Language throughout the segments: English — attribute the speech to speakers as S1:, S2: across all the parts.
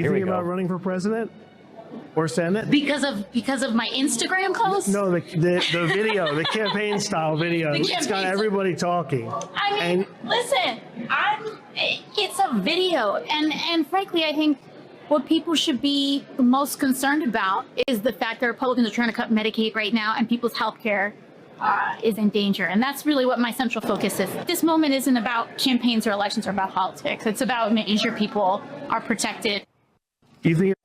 S1: You think about running for president or senate?
S2: Because of my Instagram posts?
S1: No, the video, the campaign style video. It's got everybody talking.
S2: I mean, listen, it's a video, and frankly, I think what people should be most concerned about is the fact that Republicans are trying to cut Medicaid right now, and people's health care is in danger. And that's really what my central focus is. This moment isn't about campaigns or elections or about politics. It's about making sure people are protected.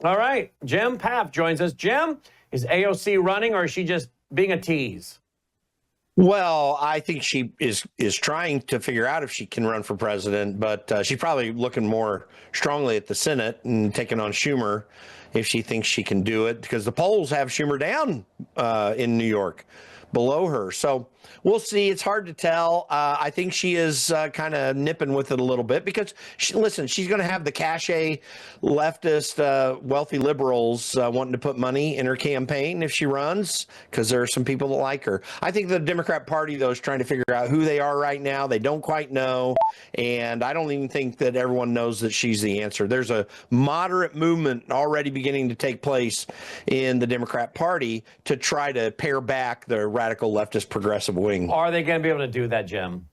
S3: All right, Jim Pfaff joins us. Jim, is AOC running, or is she just being a tease?
S4: Well, I think she is trying to figure out if she can run for president, but she's probably looking more strongly at the Senate and taking on Schumer if she thinks she can do it, because the polls have Schumer down in New York, below her. So we'll see. It's hard to tell. I think she is kind of nipping with it a little bit because, listen, she's going to have the cachet leftist, wealthy liberals wanting to put money in her campaign if she runs, because there are some people that like her. I think the Democrat Party, though, is trying to figure out who they are right now. They don't quite know, and I don't even think that everyone knows that she's the answer. There's a moderate movement already beginning to take place in the Democrat Party to try to pare back the radical leftist progressive wing.
S3: Are they going to be able to do that, Jim?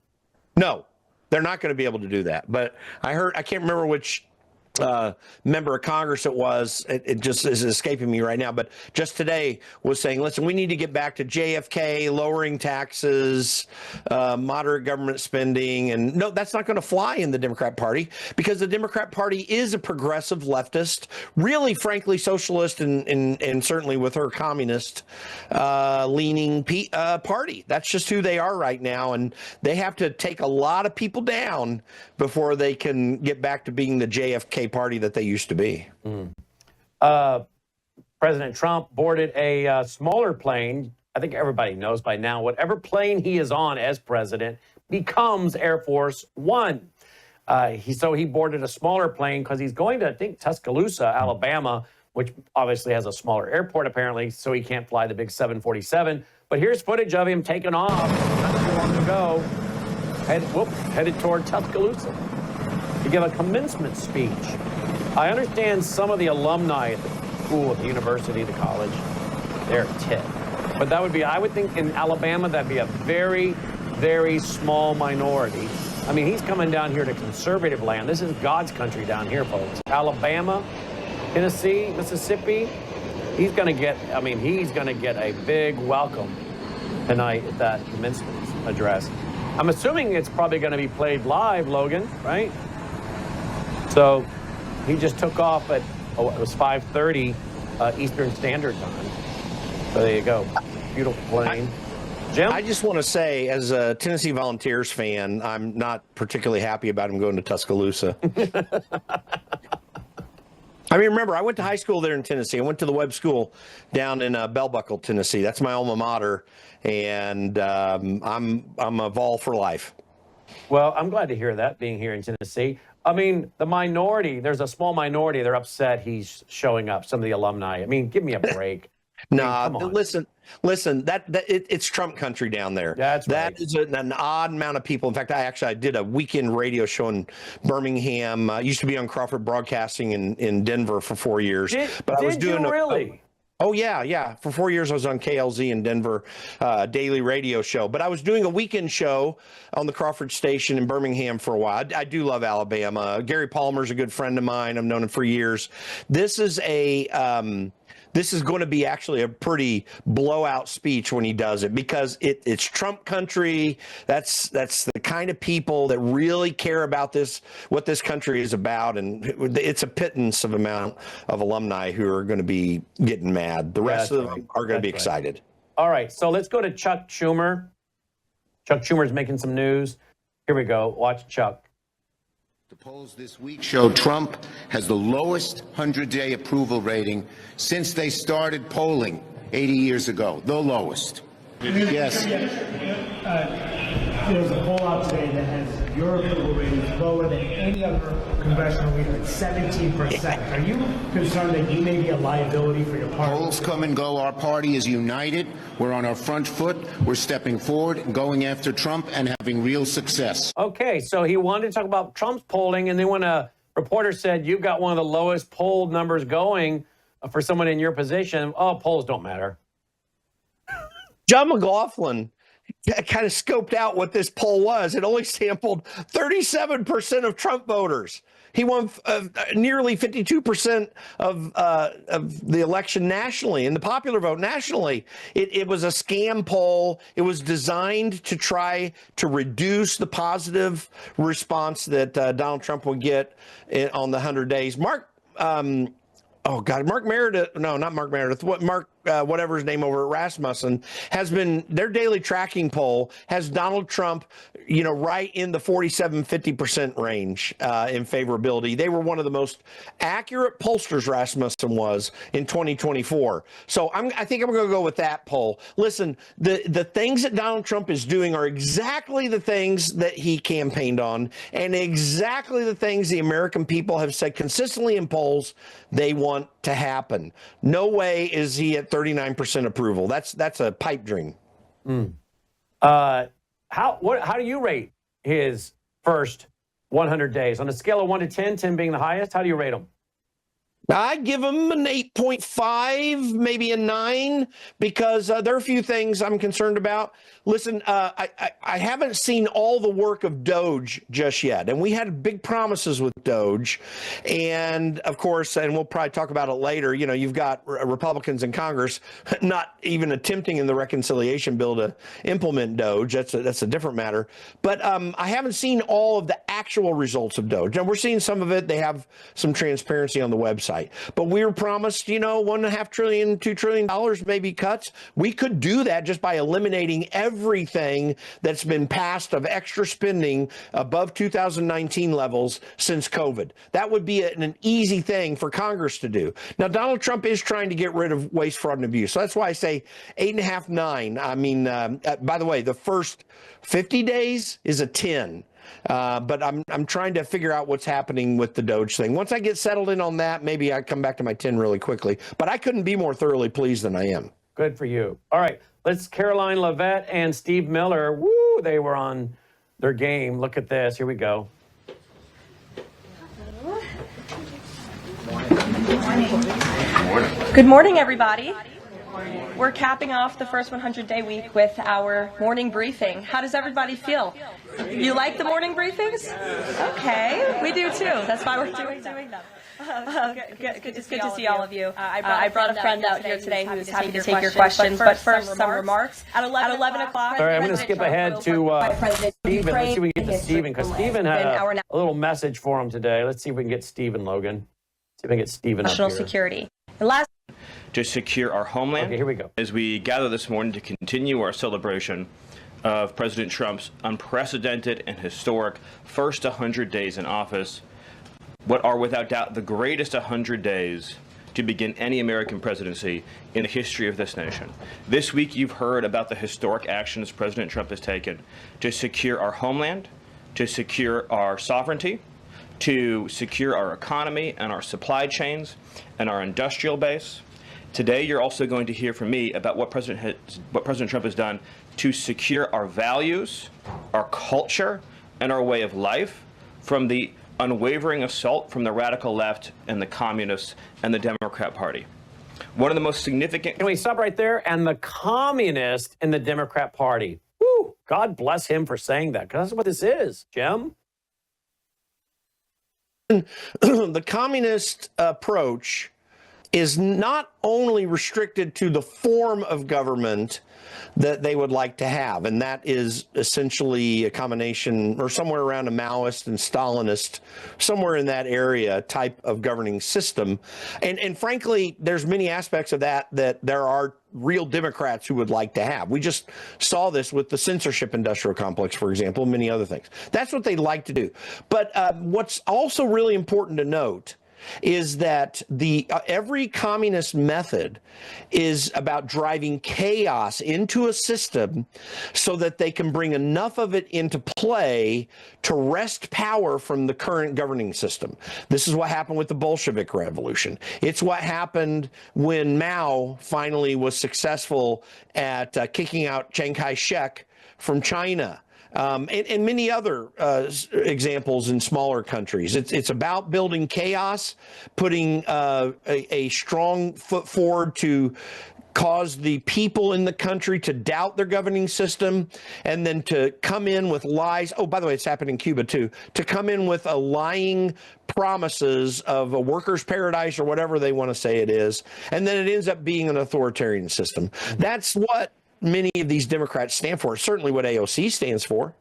S4: No, they're not going to be able to do that. But I can't remember which member of Congress it was. It just is escaping me right now. But just today was saying, listen, we need to get back to JFK, lowering taxes, moderate government spending. And no, that's not going to fly in the Democrat Party, because the Democrat Party is a progressive leftist, really, frankly, socialist and certainly with her communist leaning party. That's just who they are right now. And they have to take a lot of people down before they can get back to being the JFK party that they used to be.
S3: President Trump boarded a smaller plane. I think everybody knows by now, whatever plane he is on as president becomes Air Force One. So he boarded a smaller plane because he's going to, I think, Tuscaloosa, Alabama, which obviously has a smaller airport, apparently, so he can't fly the big 747. But here's footage of him taking off not too long ago, headed toward Tuscaloosa to give a commencement speech. I understand some of the alumni at the school, at the university, the college, they're tit. But that would be, I would think in Alabama, that'd be a very, very small minority. I mean, he's coming down here to conservative land. This is God's country down here, folks. Alabama, Tennessee, Mississippi, he's going to get a big welcome tonight at that commencement address. I'm assuming it's probably going to be played live, Logan, right? So he just took off at, it was 5:30 Eastern Standard Time. So there you go. Beautiful plane. Jim?
S4: I just want to say, as a Tennessee Volunteers fan, I'm not particularly happy about him going to Tuscaloosa. I mean, remember, I went to high school there in Tennessee. I went to the Webb School down in Bell Buckle, Tennessee. That's my alma mater, and I'm a Vol for life.
S3: Well, I'm glad to hear that, being here in Tennessee. I mean, the minority, there's a small minority, they're upset he's showing up, some of the alumni. I mean, give me a break.
S4: Listen, it's Trump country down there.
S3: That's right.
S4: That is an odd amount of people. In fact, I did a weekend radio show in Birmingham. Used to be on Crawford Broadcasting in Denver for 4 years.
S3: Did you really?
S4: Oh, yeah. For 4 years, I was on KLZ in Denver, daily radio show. But I was doing a weekend show on the Crawford station in Birmingham for a while. I do love Alabama. Gary Palmer's a good friend of mine. I've known him for years. This is going to be actually a pretty blowout speech when he does it, because it's Trump country. That's the kind of people that really care about what this country is about. And it's a pittance of amount of alumni who are going to be getting mad. The rest of them are going to be excited.
S3: All right. So let's go to Chuck Schumer. Chuck Schumer's making some news. Here we go. Watch Chuck.
S5: The polls this week show Trump has the lowest 100-day approval rating since they started polling 80 years ago. The lowest. Yes.
S6: There's a poll out today that has your approval rating lower than any other congressional leader at 17%. Are you concerned that you may be a liability for your party?
S5: Polls come and go. Our party is united. We're on our front foot. We're stepping forward and going after Trump and having real success.
S3: Okay, so he wanted to talk about Trump's polling, and they want to reporter said, you've got one of the lowest poll numbers going for someone in your position. Oh, polls don't matter.
S4: John McLaughlin kind of scoped out what this poll was. It only sampled 37% of Trump voters. He won nearly 52% of the election nationally, and the popular vote nationally. It was a scam poll. It was designed to try to reduce the positive response that Donald Trump would get on the 100 days. Mark Meredith, no, not Mark Meredith, whatever his name over at Rasmussen, has been, their daily tracking poll has Donald Trump, right in the 47-50% range in favorability. They were one of the most accurate pollsters, Rasmussen was, in 2024. So I think I'm going to go with that poll. Listen, the things that Donald Trump is doing are exactly the things that he campaigned on, and exactly the things the American people have said consistently in polls they want to happen. No way is he at 39% approval. That's a pipe dream.
S3: How do you rate his first 100 days on a scale of 1 to 10, 10 being the highest? How do you rate him?
S4: I'd give him an 8.5, maybe a 9, because there are a few things I'm concerned about. Listen, I haven't seen all the work of DOGE just yet, and we had big promises with DOGE, and of course, and we'll probably talk about it later, you've got Republicans in Congress not even attempting in the reconciliation bill to implement DOGE. That's a different matter. But I haven't seen all of the actual results of DOGE, and we're seeing some of it. They have some transparency on the website. But we were promised, $1.5 trillion, $2 trillion maybe cuts. We could do that just by eliminating everything that's been passed of extra spending above 2019 levels since COVID. That would be an easy thing for Congress to do. Now, Donald Trump is trying to get rid of waste, fraud, and abuse. So that's why I say 8.5, 9. I mean, by the way, the first 50 days is a 10. But I'm trying to figure out what's happening with the DOGE thing. Once I get settled in on that, maybe I come back to my 10 really quickly. But I couldn't be more thoroughly pleased than I am.
S3: Good for you. All right, let's Caroline Leavitt and Steve Miller. Woo, they were on their game. Look at this. Here we go.
S7: Good morning, everybody. We're capping off the first 100-day week with our morning briefing. How does everybody feel? You like the morning briefings? Okay, we do too. That's why we're doing them. It's good to see all of you. I brought a friend out here today who's happy to take your questions. But first, some remarks. At 11 o'clock.
S3: Sorry, I'm going to skip ahead to Stephen. Let's see if we can get to Stephen, because Stephen had a little message for him today. Let's see if we can get Stephen, Logan. See if we can get Stephen up here.
S7: National security. And last.
S8: To secure our homeland.
S3: Okay, here we go.
S8: As we gather this morning to continue our celebration of President Trump's unprecedented and historic first 100 days in office, what are without doubt the greatest 100 days to begin any American presidency in the history of this nation. This week, you've heard about the historic actions President Trump has taken to secure our homeland, to secure our sovereignty, to secure our economy and our supply chains and our industrial base. Today, you're also going to hear from me about what President Trump has done to secure our values, our culture, and our way of life from the unwavering assault from the radical left and the communists and the Democrat Party. One of the most significant...
S3: Can we stop right there? And the communists in the Democrat Party. Woo! God bless him for saying that, because that's what this is, Jim.
S4: The communist approach is not only restricted to the form of government that they would like to have, and that is essentially a combination or somewhere around a Maoist and Stalinist, somewhere in that area type of governing system. And frankly, there's many aspects of that there are real Democrats who would like to have. We just saw this with the censorship industrial complex, for example, and many other things. That's what they'd like to do. But what's also really important to note is that every communist method is about driving chaos into a system so that they can bring enough of it into play to wrest power from the current governing system. This is what happened with the Bolshevik Revolution. It's what happened when Mao finally was successful at kicking out Chiang Kai-shek from China. and many other examples in smaller countries. It's about building chaos, putting a strong foot forward to cause the people in the country to doubt their governing system, and then to come in with lies. Oh, by the way, it's happened in Cuba too, to come in with a lying promises of a workers' paradise or whatever they want to say it is, and then it ends up being an authoritarian system. That's what many of these Democrats stand for. It's certainly what AOC stands for.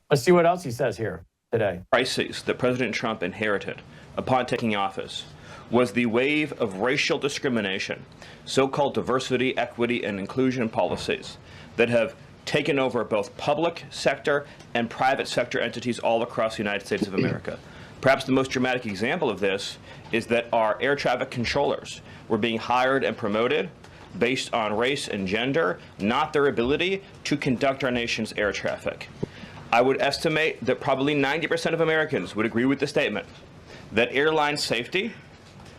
S3: Let's see what else he says here today.
S8: Crises that President Trump inherited upon taking office was the wave of racial discrimination, so-called diversity, equity, and inclusion policies that have taken over both public sector and private sector entities all across the United States of America. Perhaps the most dramatic example of this is that our air traffic controllers were being hired and promoted based on race and gender, not their ability to conduct our nation's air traffic. I would estimate that probably 90% of Americans would agree with the statement that airline safety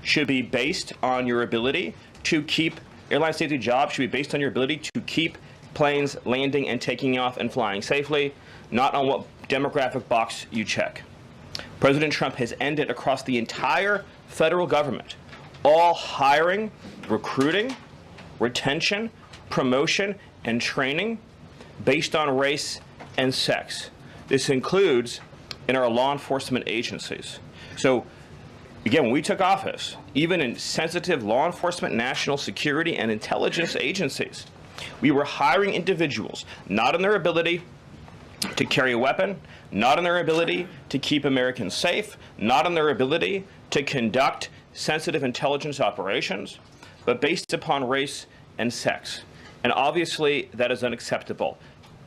S8: should be based on your ability to keep, airline safety jobs should be based on your ability to keep planes landing and taking off and flying safely, not on what demographic box you check. President Trump has ended across the entire federal government all hiring, recruiting, retention, promotion, and training based on race and sex. This includes in our law enforcement agencies. So again, when we took office, even in sensitive law enforcement, national security, and intelligence agencies, we were hiring individuals not on their ability to carry a weapon, not on their ability to keep Americans safe, not on their ability to conduct sensitive intelligence operations, but based upon race and sex. And obviously, that is unacceptable.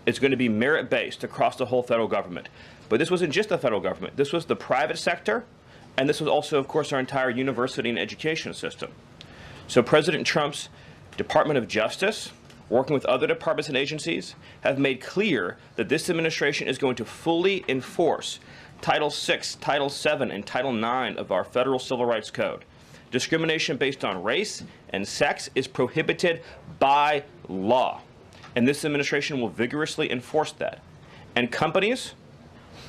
S8: It's going to be merit-based across the whole federal government. But this wasn't just the federal government. This was the private sector, and this was also, of course, our entire university and education system. So President Trump's Department of Justice, working with other departments and agencies, have made clear that this administration is going to fully enforce Title VI, Title VII, and Title IX of our federal civil rights code. Discrimination based on race and sex is prohibited by law, and this administration will vigorously enforce that. And companies,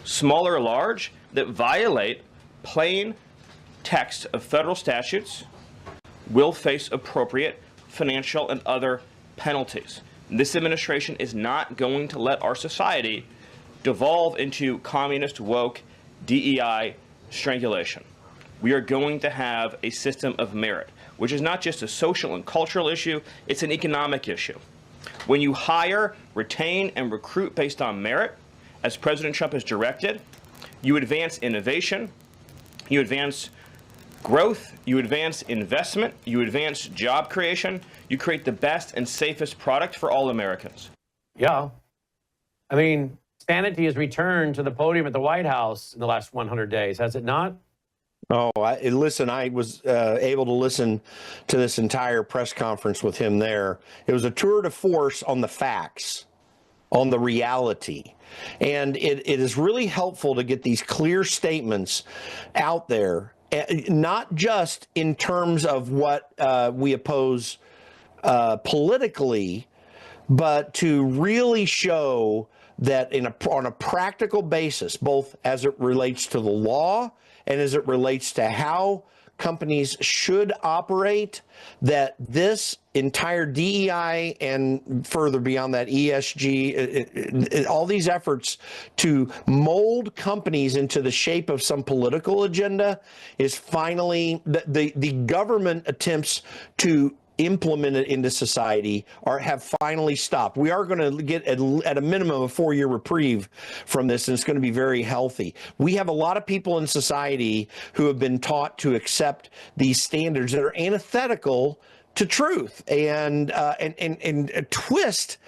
S8: small or large, that violate plain text of federal statutes will face appropriate financial and other penalties. This administration is not going to let our society devolve into communist, woke, DEI strangulation. We are going to have a system of merit, which is not just a social and cultural issue, it's an economic issue. When you hire, retain, and recruit based on merit, as President Trump has directed, you advance innovation, you advance growth, you advance investment, you advance job creation, you create the best and safest product for all Americans.
S3: Yeah. I mean, sanity has returned to the podium at the White House in the last 100 days, has it not?
S4: Oh, listen, I was able to listen to this entire press conference with him there. It was a tour de force on the facts, on the reality. And it is really helpful to get these clear statements out there, not just in terms of what we oppose politically, but to really show that on a practical basis, both as it relates to the law and as it relates to how companies should operate, that this entire DEI and further beyond that ESG, all these efforts to mold companies into the shape of some political agenda is finally, the government attempts to implement it into society have finally stopped. We are going to get at a minimum a 4-year reprieve from this, and it's going to be very healthy. We have a lot of people in society who have been taught to accept these standards that are antithetical to truth and twist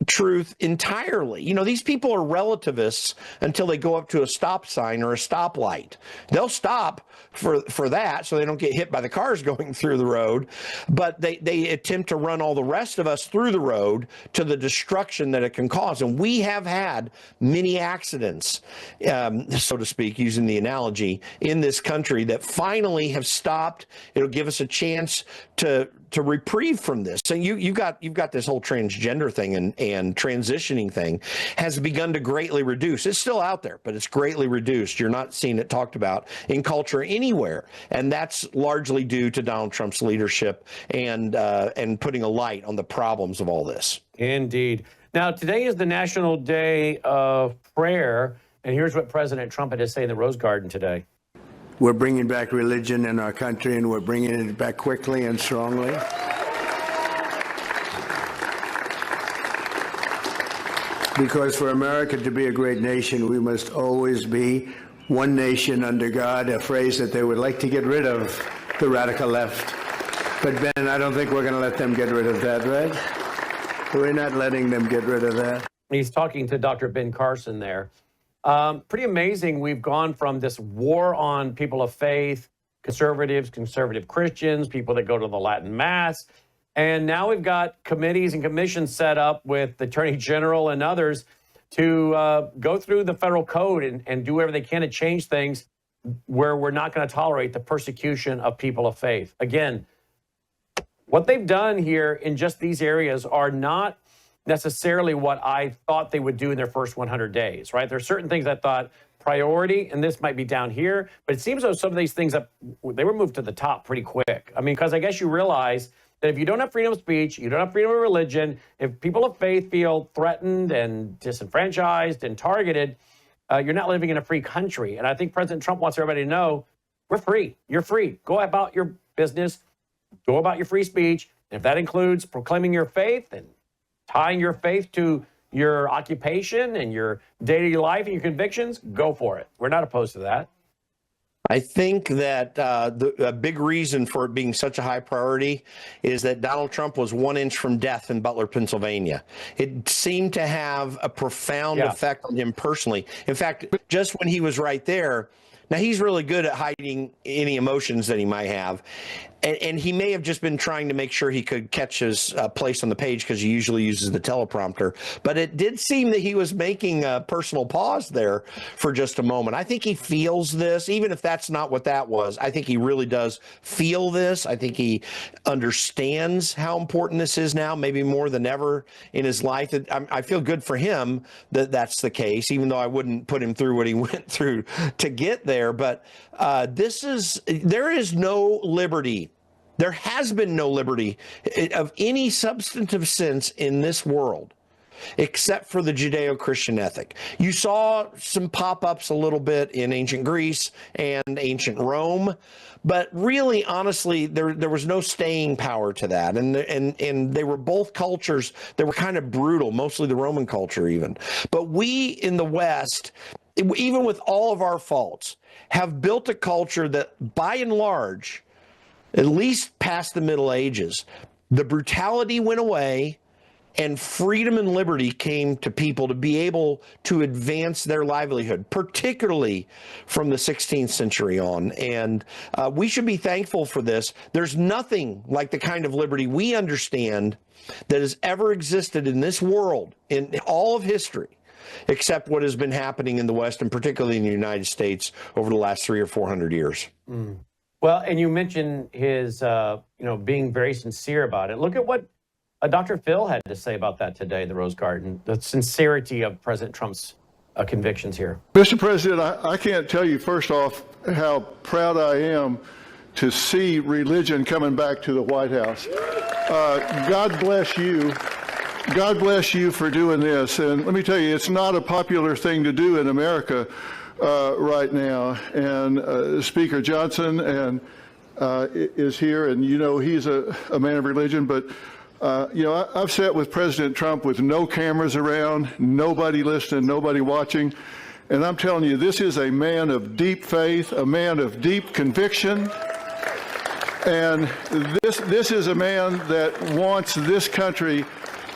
S4: truth entirely. You know, these people are relativists until they go up to a stop sign or a stoplight. They'll stop for that so they don't get hit by the cars going through the road, but they attempt to run all the rest of us through the road to the destruction that it can cause. And we have had many accidents, so to speak, using the analogy, in this country that finally have stopped. It'll give us a chance to reprieve from this. So you've got this whole transgender thing, and transitioning thing has begun to greatly reduce. It's still out there, but it's greatly reduced. You're not seeing it talked about in culture anywhere, and that's largely due to Donald Trump's leadership and putting a light on the problems of all this.
S3: Indeed. Now, today is the National Day of Prayer, and here's what President Trump had to say in the Rose Garden today.
S9: We're bringing back religion in our country, and we're bringing it back quickly and strongly. Because for America to be a great nation, we must always be one nation under God, a phrase that they would like to get rid of, the radical left. But Ben, I don't think we're going to let them get rid of that, right? We're not letting them get rid of that.
S3: He's talking to Dr. Ben Carson there. Pretty amazing. We've gone from this war on people of faith, conservatives, conservative Christians, people that go to the Latin Mass. And now we've got committees and commissions set up with the Attorney General and others to go through the federal code and do whatever they can to change things where we're not going to tolerate the persecution of people of faith. Again, what they've done here in just these areas are not necessarily what I thought they would do in their first 100 days, right? There's certain things I thought priority, and this might be down here, but it seems though some of these things, they were moved to the top pretty quick. I mean, because I guess you realize that if you don't have freedom of speech, you don't have freedom of religion, if people of faith feel threatened and disenfranchised and targeted, you're not living in a free country. And I think President Trump wants everybody to know, we're free. You're free. Go about your business. Go about your free speech. And if that includes proclaiming your faith and tying your faith to your occupation and your daily life and your convictions, go for it. We're not opposed to that.
S4: I think that a big reason for it being such a high priority is that Donald Trump was 1 inch from death in Butler, Pennsylvania. It seemed to have a profound effect on him personally. In fact, just when he was right there, now he's really good at hiding any emotions that he might have. And he may have just been trying to make sure he could catch his place on the page because he usually uses the teleprompter. But it did seem that he was making a personal pause there for just a moment. I think he feels this, even if that's not what that was. I think he really does feel this. I think he understands how important this is now, maybe more than ever in his life. I feel good for him that that's the case, even though I wouldn't put him through what he went through to get there. But there is no liberty. There has been no liberty of any substantive sense in this world except for the Judeo-Christian ethic. You saw some pop-ups a little bit in ancient Greece and ancient Rome, but really, honestly, there was no staying power to that. And they were both cultures that were kind of brutal, mostly the Roman culture even. But we in the West, even with all of our faults, have built a culture that, by and large, at least past the Middle Ages, the brutality went away and freedom and liberty came to people to be able to advance their livelihood, particularly from the 16th century on. And we should be thankful for this. There's nothing like the kind of liberty we understand that has ever existed in this world, in all of history, except what has been happening in the West, and particularly in the United States over the last 300 or 400 years.
S3: Mm. Well, and you mentioned his, being very sincere about it. Look at what Dr. Phil had to say about that today in the Rose Garden, the sincerity of President Trump's convictions here.
S10: Mr. President, I can't tell you, first off, how proud I am to see religion coming back to the White House. God bless you. God bless you for doing this. And let me tell you, it's not a popular thing to do in America right now. And Speaker Johnson is here, and he's a man of religion. But I've sat with President Trump with no cameras around, nobody listening, nobody watching, and I'm telling you, this is a man of deep faith, a man of deep conviction, and this is a man that wants this country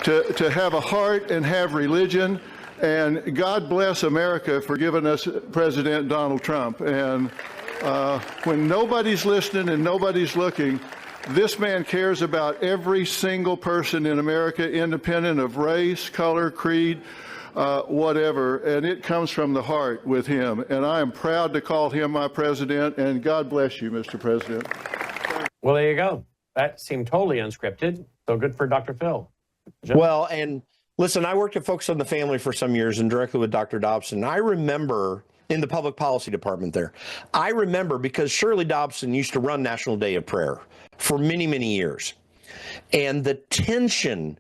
S10: to have a heart and have religion. And God bless America for giving us President Donald Trump. And when nobody's listening and nobody's looking, this man cares about every single person in America, independent of race, color, creed, whatever. And it comes from the heart with him. And I am proud to call him my president. And God bless you, Mr. President.
S3: Well, there you go. That seemed totally unscripted. So good for Dr. Phil.
S4: Well, and Listen, I worked at Focus on the Family for some years and directly with Dr. Dobson. I remember in the public policy department there, I remember because Shirley Dobson used to run National Day of Prayer for many, many years. And the tension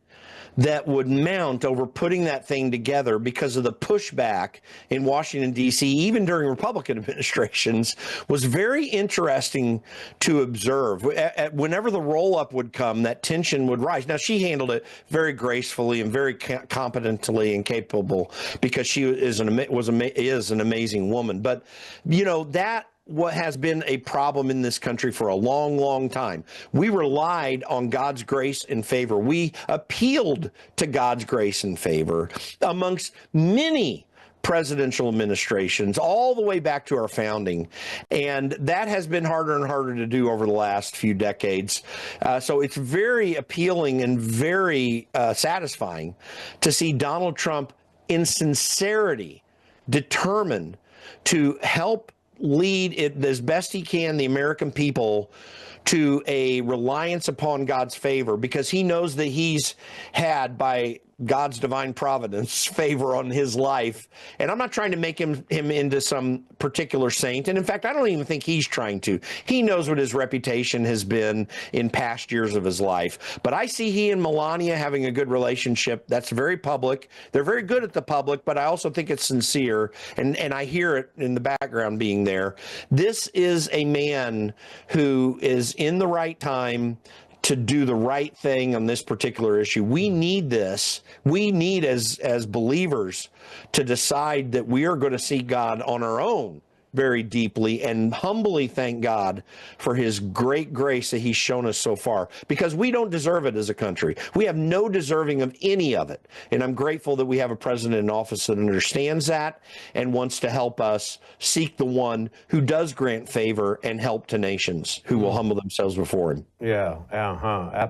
S4: that would mount over putting that thing together because of the pushback in Washington, D.C., even during Republican administrations, was very interesting to observe. Whenever the roll-up would come, that tension would rise. Now, she handled it very gracefully and very competently and capable because she is an amazing woman. But, you know, that what has been a problem in this country for a long, long time. We relied on God's grace and favor. We appealed to God's grace and favor amongst many presidential administrations all the way back to our founding. And that has been harder and harder to do over the last few decades. So it's very appealing and very satisfying to see Donald Trump in sincerity determined to help lead it as best he can, the American people, to a reliance upon God's favor, because he knows that he's had, by God's divine providence, favor on his life. And I'm not trying to make him into some particular saint. And in fact, I don't even think he's trying to. He knows what his reputation has been in past years of his life. But I see he and Melania having a good relationship. That's very public. They're very good at the public, but I also think it's sincere. And I hear it in the background being there. This is a man who is in the right time to do the right thing on this particular issue. We need this. We need, as believers, to decide that we are going to seek God on our own very deeply and humbly thank God for his great grace that he's shown us so far, because we don't deserve it as a country. We have no deserving of any of it. And I'm grateful that we have a president in office that understands that and wants to help us seek the one who does grant favor and help to nations who will humble themselves before him.
S3: Yeah,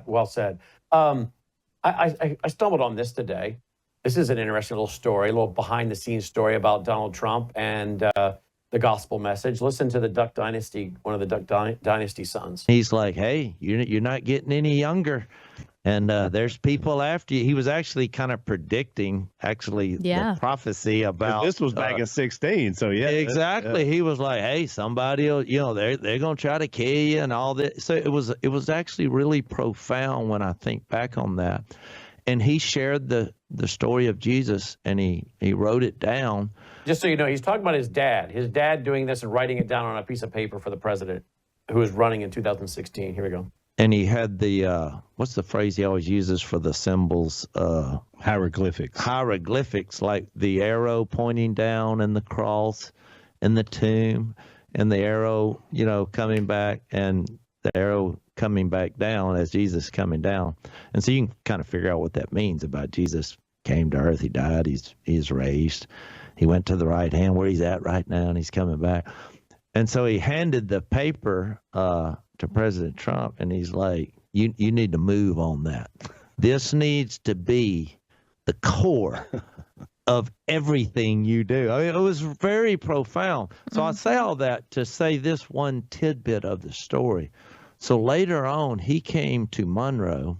S3: well said. I stumbled on this today. This is an interesting little story, a little behind-the-scenes story about Donald Trump and the gospel message. Listen to the Duck Dynasty, one of the Duck Dynasty sons.
S11: He's like, hey, you're not getting any younger. And there's people after you. He was actually kind of predicting, the prophecy about.
S12: This was back in 16, so yeah.
S11: Exactly.
S12: Yeah.
S11: He was like, hey, somebody will, they're going to try to kill you and all that. So it was actually really profound when I think back on that. And he shared the story of Jesus, and he wrote it down.
S3: Just so you know, he's talking about his dad doing this and writing it down on a piece of paper for the president who was running in 2016. Here we go.
S11: And he had the, what's the phrase he always uses for the symbols?
S12: Hieroglyphics.
S11: Hieroglyphics, like the arrow pointing down and the cross and the tomb and the arrow, coming back and the arrow coming back down as Jesus coming down. And so you can kind of figure out what that means about Jesus came to earth. He died. He's raised. He went to the right hand where he's at right now, and he's coming back. And so he handed the paper to President Trump, and he's like, you need to move on that. This needs to be the core of everything you do. I mean, it was very profound. So I say all that to say this one tidbit of the story. So later on, he came to Monroe,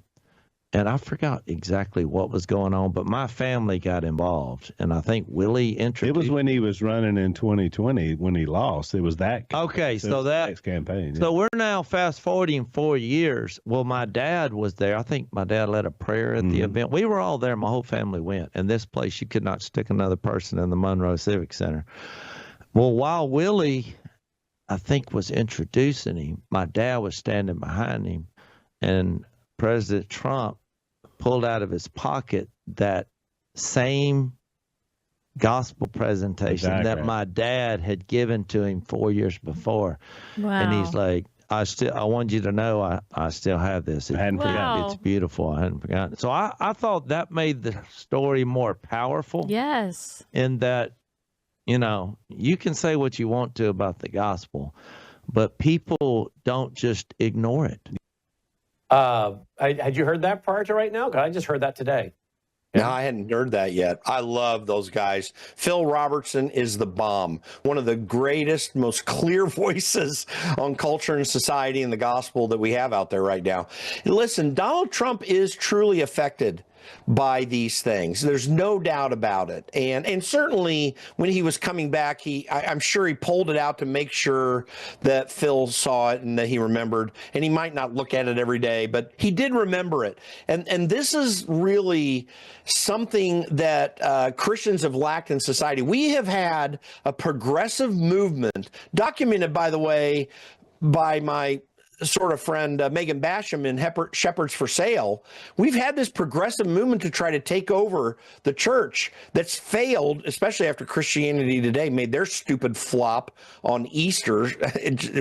S11: and I forgot exactly what was going on, but my family got involved, and I think Willie introduced.
S12: It was when he was running in 2020 when he lost. It was that.
S11: Okay, so that
S12: campaign.
S11: So we're now fast forwarding 4 years. Well, my dad was there. I think my dad led a prayer at the event. We were all there. My whole family went. And this place, you could not stick another person in the Monroe Civic Center. Well, while Willie, I think, was introducing him, my dad was standing behind him, and President Trump pulled out of his pocket that same gospel presentation that my dad had given to him 4 years before.
S2: Wow.
S11: And he's like, I want you to know I still have this.
S12: I hadn't forgotten.
S11: It's beautiful. I hadn't forgotten. So I thought that made the story more powerful.
S2: Yes.
S11: In that, you can say what you want to about the gospel, but people don't just ignore it.
S3: Had you heard that prior to right now? 'Cause I just heard that today.
S4: No, I hadn't heard that yet. I love those guys. Phil Robertson is the bomb. One of the greatest, most clear voices on culture and society and the gospel that we have out there right now. And listen, Donald Trump is truly affected by these things. There's no doubt about it. And certainly when he was coming back, I'm sure he pulled it out to make sure that Phil saw it and that he remembered. And he might not look at it every day, but he did remember it. And this is really something that Christians have lacked in society. We have had a progressive movement, documented, by the way, by my sort of friend Megan Basham in Shepherds for Sale. We've had this progressive movement to try to take over the church that's failed, especially after Christianity Today made their stupid flop on Easter,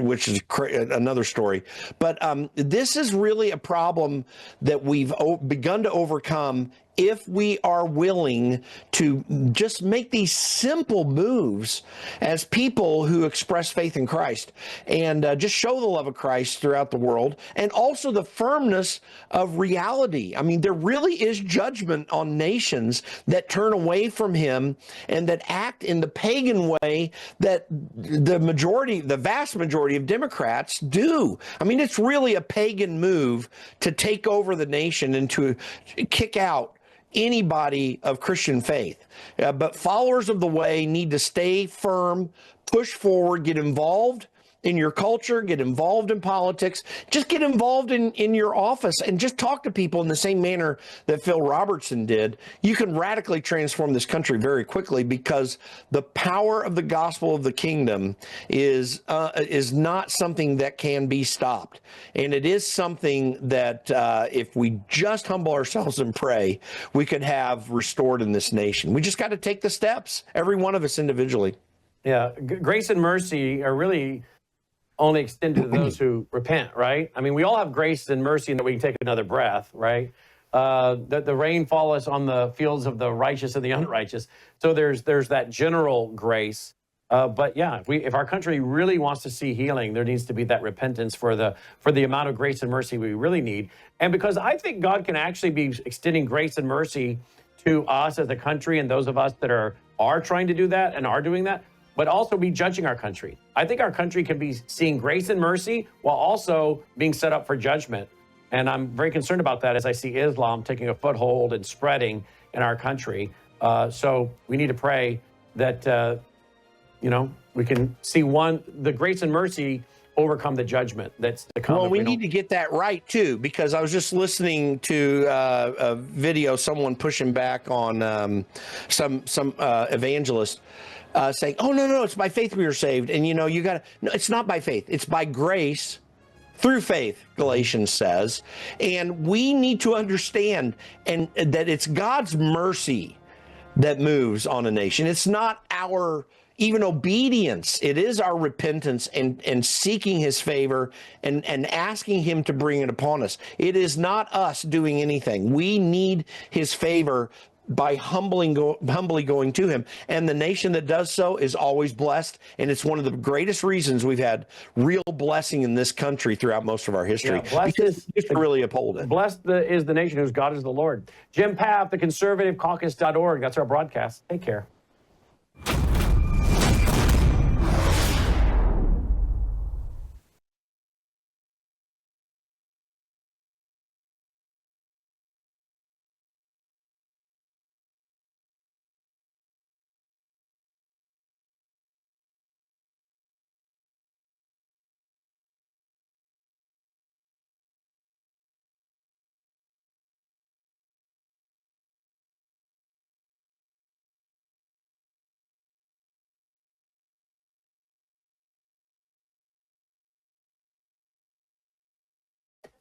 S4: which is another story. But this is really a problem that we've begun to overcome if we are willing to just make these simple moves as people who express faith in Christ and just show the love of Christ throughout the world, and also the firmness of reality. I mean, there really is judgment on nations that turn away from him and that act in the pagan way that the vast majority of Democrats do. I mean, it's really a pagan move to take over the nation and to kick out anybody of Christian faith. But followers of the way need to stay firm, push forward, get involved in your culture, get involved in politics, just get involved in your office and just talk to people in the same manner that Phil Robertson did. You can radically transform this country very quickly, because the power of the gospel of the kingdom is not something that can be stopped. And it is something that if we just humble ourselves and pray, we could have restored in this nation. We just got to take the steps, every one of us individually.
S3: Yeah, grace and mercy are really only extended to those who repent, right? I mean, we all have grace and mercy in that we can take another breath, right? That the rain falleth on the fields of the righteous and the unrighteous. So there's that general grace. But yeah, if our country really wants to see healing, there needs to be that repentance for the amount of grace and mercy we really need. And because I think God can actually be extending grace and mercy to us as a country and those of us that are trying to do that and are doing that, but also be judging our country. I think our country can be seeing grace and mercy while also being set up for judgment. And I'm very concerned about that as I see Islam taking a foothold and spreading in our country. So we need to pray that, we can see the grace and mercy overcome the judgment that's to come.
S4: Well, we need to get that right, too, because I was just listening to a video, someone pushing back on some evangelist, saying, oh, no, it's by faith we are saved. And, no, it's not by faith. It's by grace through faith, Galatians says. And we need to understand that it's God's mercy that moves on a nation. It's not our even obedience. It is our repentance and seeking his favor and asking him to bring it upon us. It is not us doing anything. We need his favor by humbly going to him. And the nation that does so is always blessed. And it's one of the greatest reasons we've had real blessing in this country throughout most of our history.
S3: Yeah,
S4: because just really uphold it.
S3: Blessed is the nation whose God is the Lord. Jim Pfaff, the Conservative Caucus.org. That's our broadcast. Take care.